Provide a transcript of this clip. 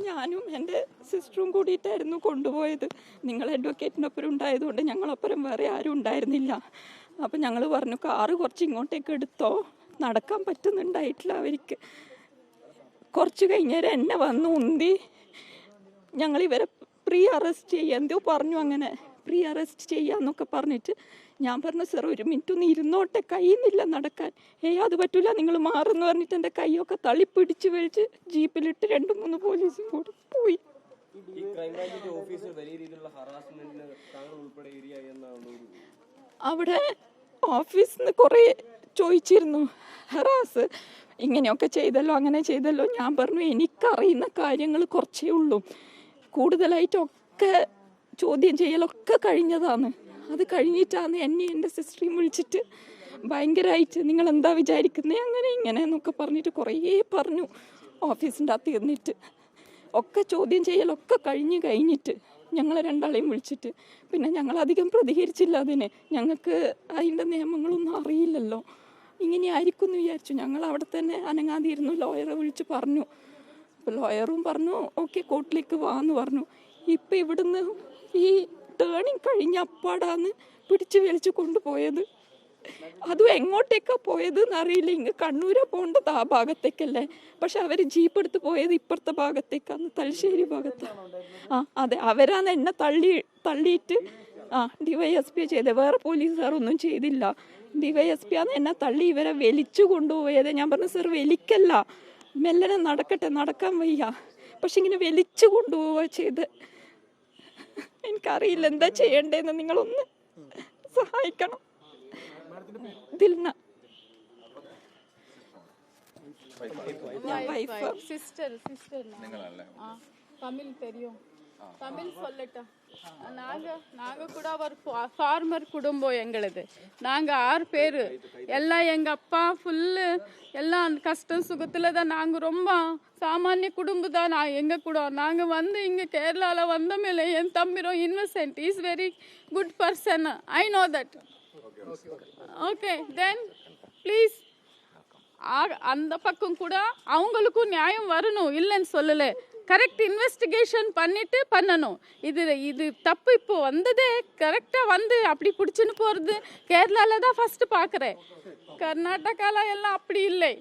ഞാനും എൻ്റെ സിസ്റ്ററും കൂടിയിട്ടായിരുന്നു കൊണ്ടുപോയത്. നിങ്ങൾ അഡ്വക്കേറ്റിനൊപ്പം ഉണ്ടായതുകൊണ്ട് ഞങ്ങളൊപ്പം വേറെ ആരും ഉണ്ടായിരുന്നില്ല. അപ്പം ഞങ്ങൾ പറഞ്ഞു കാറ് കുറച്ച് ഇങ്ങോട്ടേക്ക് എടുത്തോ, നടക്കാൻ പറ്റുന്നുണ്ടായിട്ടില്ല അവർക്ക്. കുറച്ച് കഴിഞ്ഞേരം എന്നെ വന്ന് ഉന്തി ഞങ്ങളിവരെ പ്രീ അറസ്റ്റ് ചെയ്യുക എന്തോ പറഞ്ഞു, അങ്ങനെ പ്രീ അറസ്റ്റ് ചെയ്യാന്നൊക്കെ പറഞ്ഞിട്ട് ഞാൻ പറഞ്ഞു സാർ ഒരു മിനിറ്റ് ഒന്ന് ഇരുന്നോട്ടെ, കഴിയുന്നില്ല നടക്കാൻ. അത് പറ്റൂല, നിങ്ങൾ മാറുന്നു പറഞ്ഞിട്ട് എൻ്റെ കൈയൊക്കെ തള്ളി പിടിച്ച് വലിച്ച് ജീപ്പിലിട്ട് 2-3 പോലീസും കൂടി പോയി. അവിടെ ഓഫീസിൽ നിന്ന് കുറേ ചോദിച്ചിരുന്നു, ഹറാസ് ഇങ്ങനെയൊക്കെ ചെയ്തല്ലോ അങ്ങനെ ചെയ്തല്ലോ. ഞാൻ പറഞ്ഞു എനിക്കറിയുന്ന കാര്യങ്ങൾ കുറച്ചേ ഉള്ളൂ, കൂടുതലായിട്ടൊക്കെ ചോദ്യം ചെയ്യലൊക്കെ കഴിഞ്ഞതാണ്. അത് കഴിഞ്ഞിട്ടാണ് എന്നെ എൻ്റെ സിസ്റ്ററിയും വിളിച്ചിട്ട് ഭയങ്കരമായിട്ട് നിങ്ങൾ എന്താ വിചാരിക്കുന്നത് അങ്ങനെ ഇങ്ങനെ എന്നൊക്കെ പറഞ്ഞിട്ട് കുറേ പറഞ്ഞു. ഓഫീസിൻ്റെ അകത്ത് ഇരുന്നിട്ട് ഒക്കെ ചോദ്യം ചെയ്യലൊക്കെ കഴിഞ്ഞിട്ട് ഞങ്ങളെ രണ്ടാളെയും വിളിച്ചിട്ട് പിന്നെ ഞങ്ങളധികം പ്രതികരിച്ചില്ല. അതിന് ഞങ്ങൾക്ക് അതിൻ്റെ നിയമങ്ങളൊന്നും അറിയില്ലല്ലോ, ഇങ്ങനെ ആയിരിക്കും എന്ന് വിചാരിച്ചു. ഞങ്ങൾ അവിടെ തന്നെ അനങ്ങാതിരുന്നു. ലോയറെ വിളിച്ച് പറഞ്ഞു. അപ്പോൾ ലോയറും പറഞ്ഞു ഓക്കെ കോർട്ടിലേക്ക് വാന്ന് പറഞ്ഞു. ഇപ്പം ഇവിടുന്ന് ഈ ടേണിങ് കഴിഞ്ഞ അപ്പാടാന്ന് പിടിച്ച് വലിച്ച് കൊണ്ടുപോയത്. അതും എങ്ങോട്ടേക്കാണ് പോയത് എന്നറിയില്ല. ഇങ്ങ് കണ്ണൂരാ പോകേണ്ടത്, ആ ഭാഗത്തേക്കല്ലേ. പക്ഷെ അവർ ജീപ്പ് എടുത്ത് പോയത് ഇപ്പുറത്തെ ഭാഗത്തേക്കാണ്, തലശ്ശേരി ഭാഗത്താണ്. അതെ, അവരാണ് എന്നെ തള്ളിയിട്ട് DYSP ചെയ്തത്, വേറെ പോലീസുകാരൊന്നും ചെയ്തില്ല. DYSP ആണ് എന്നെ തള്ളി ഇവരെ വലിച്ചു കൊണ്ടുപോയത്. ഞാൻ പറഞ്ഞു സാർ വലിക്കല്ല, മെല്ലനെ നടക്കട്ടെ, നടക്കാൻ വയ്യ. പക്ഷെ ഇങ്ങനെ വലിച്ചു കൊണ്ടുപോവുക ചെയ്ത്. എനിക്കറിയില്ല എന്താ ചെയ്യണ്ടേന്ന്, നിങ്ങളൊന്ന് സഹായിക്കണം. ദിൽന தமிழ் தெரியும், தமிழ் சொல்லட்டா. நாங்க கூட ஒரு ஃபார்மர் குடும்பம் எங்களுது. நாங்க 6 பேர் எல்லாம், எங்க அப்பா ஃபுல்லு எல்லாம் கஷ்டம் சுகத்துல தான். நாங்க ரொம்ப சாமானிய குடும்பம் தான். எங்க கூட நாங்க வந்து இங்க கேரளால வந்த மேலே என் தம்பிரும் Innocent, is very good person, I know that. Okay then please அந்த பக்கம் கூட அவங்களுக்கும் நியாயம் வரணும், இல்லைன்னு சொல்லலை. கரெக்ட் இன்வெஸ்டிகேஷன் பண்ணிட்டு பண்ணணும். இது தப்பு. இப்போ வந்ததே கரெக்டாக வந்து அப்படி பிடிச்சின்னு போகிறது கேரளாவில் தான் ஃபஸ்ட்டு பார்க்குறேன். கர்நாடகாவில் எல்லாம் அப்படி இல்லை.